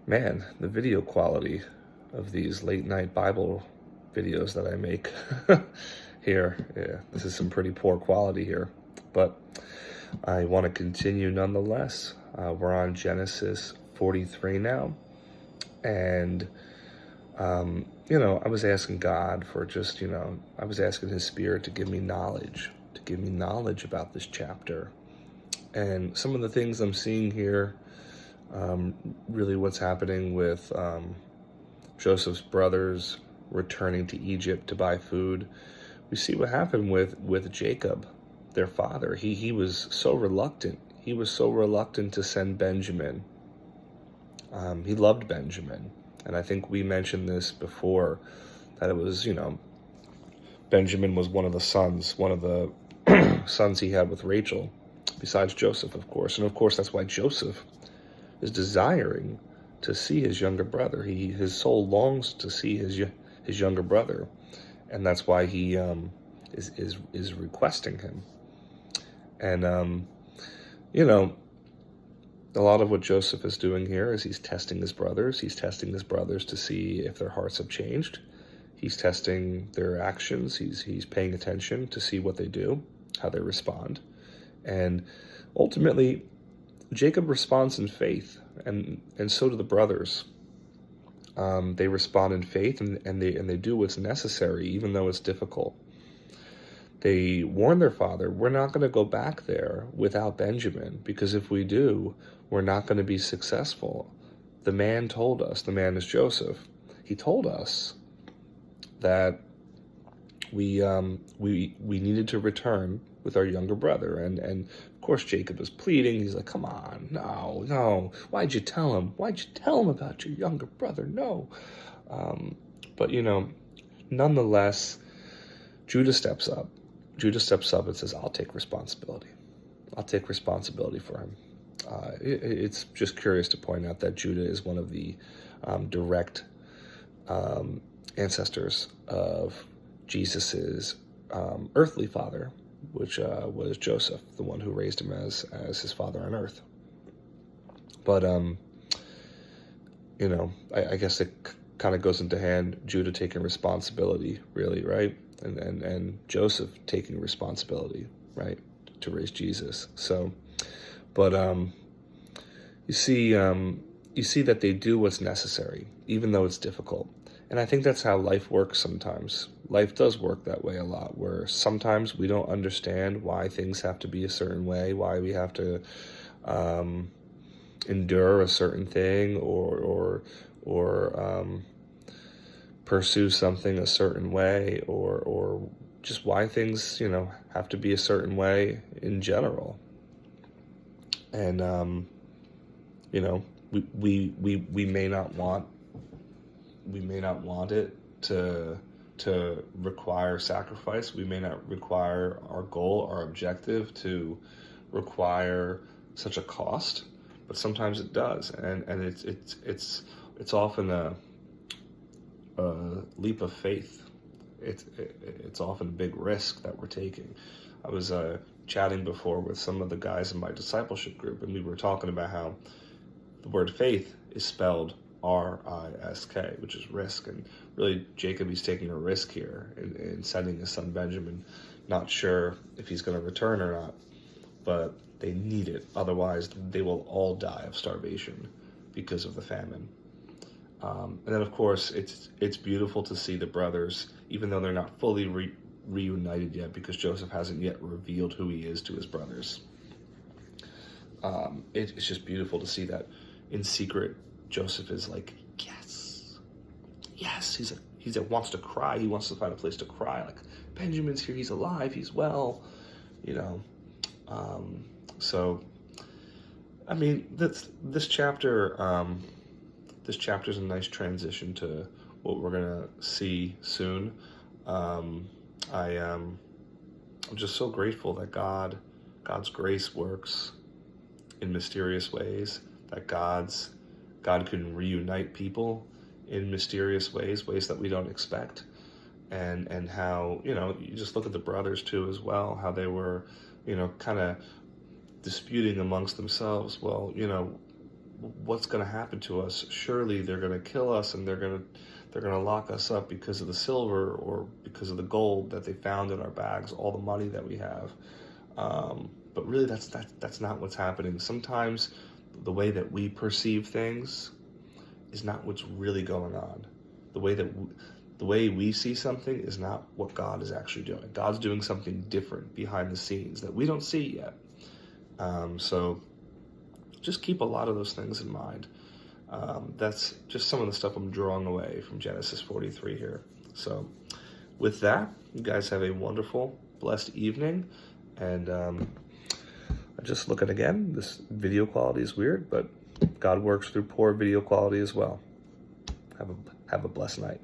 Man, the video quality of these late night Bible videos that I make here, yeah, this is some pretty poor quality here, but I want to continue nonetheless. We're on Genesis 43 now, and I was asking God for just, I was asking His Spirit to give me knowledge about this chapter, and some of the things I'm seeing here. Really, what's happening with Joseph's brothers returning to Egypt to buy food. We see what happened with Jacob, their father. He was so reluctant. He was so reluctant to send Benjamin. He loved Benjamin. And I think we mentioned this before, that it was, Benjamin was one of the sons he had with Rachel, besides Joseph, of course. And of course, that's why Joseph is desiring to see his younger brother. His soul longs to see his younger brother, and that's why he is requesting him. And a lot of what Joseph is doing here is he's testing his brothers. He's testing his brothers to see if their hearts have changed. He's testing their actions. He's paying attention to see what they do, how they respond, and ultimately, Jacob responds in faith, and so do the brothers. They respond in faith, and they do what's necessary, even though it's difficult. They warn their father, we're not going to go back there without Benjamin, because if we do, we're not going to be successful. The man told us, the man is Joseph, he told us that we needed to return with our younger brother, and of course Jacob is pleading. He's like, come on, no, why'd you tell him about your younger brother? No. But nonetheless, Judah steps up and says, I'll take responsibility for him. It's just curious to point out that Judah is one of the direct ancestors of Jesus's earthly father, which was Joseph, the one who raised him as his father on earth. But I guess it kind of goes into hand, Judah taking responsibility, really, right? And Joseph taking responsibility, right, to raise Jesus. So, but you see that they do what's necessary, even though it's difficult. And I think that's how life works sometimes. Life does work that way a lot, where sometimes we don't understand why things have to be a certain way, why we have to endure a certain thing or pursue something a certain way, or just why things, have to be a certain way in general. And, we may not want it to require sacrifice. We may not require our goal, our objective to require such a cost, but sometimes it does, and it's often a leap of faith. It's often a big risk that we're taking. I was chatting before with some of the guys in my discipleship group, and we were talking about how the word faith is spelled R-I-S-K, which is risk. And really, Jacob, he's taking a risk here in sending his son Benjamin, not sure if he's going to return or not, but they need it. Otherwise, they will all die of starvation because of the famine. And then, of course, it's beautiful to see the brothers, even though they're not fully reunited yet, because Joseph hasn't yet revealed who he is to his brothers. It's just beautiful to see that in secret, Joseph is like, yes. He wants to cry. He wants to find a place to cry. Like, Benjamin's here. He's alive. He's well. So, I mean, this chapter. This chapter is a nice transition to what we're gonna see soon. I'm just so grateful that God's grace works in mysterious ways. That God can reunite people in mysterious ways that we don't expect, and how you just look at the brothers too as well, how they were kind of disputing amongst themselves. Well, what's going to happen to us? Surely they're going to kill us, and they're going to lock us up because of the silver or because of the gold that they found in our bags, all the money that we have. But really, that's not what's happening. Sometimes the way that we perceive things is not what's really going on. The way we see something is not what God is actually doing. God's doing something different behind the scenes that we don't see yet. So just keep a lot of those things in mind. That's just some of the stuff I'm drawing away from Genesis 43 here. So with that, you guys have a wonderful, blessed evening. And just looking again, this video quality is weird, but God works through poor video quality as well. Have a blessed night.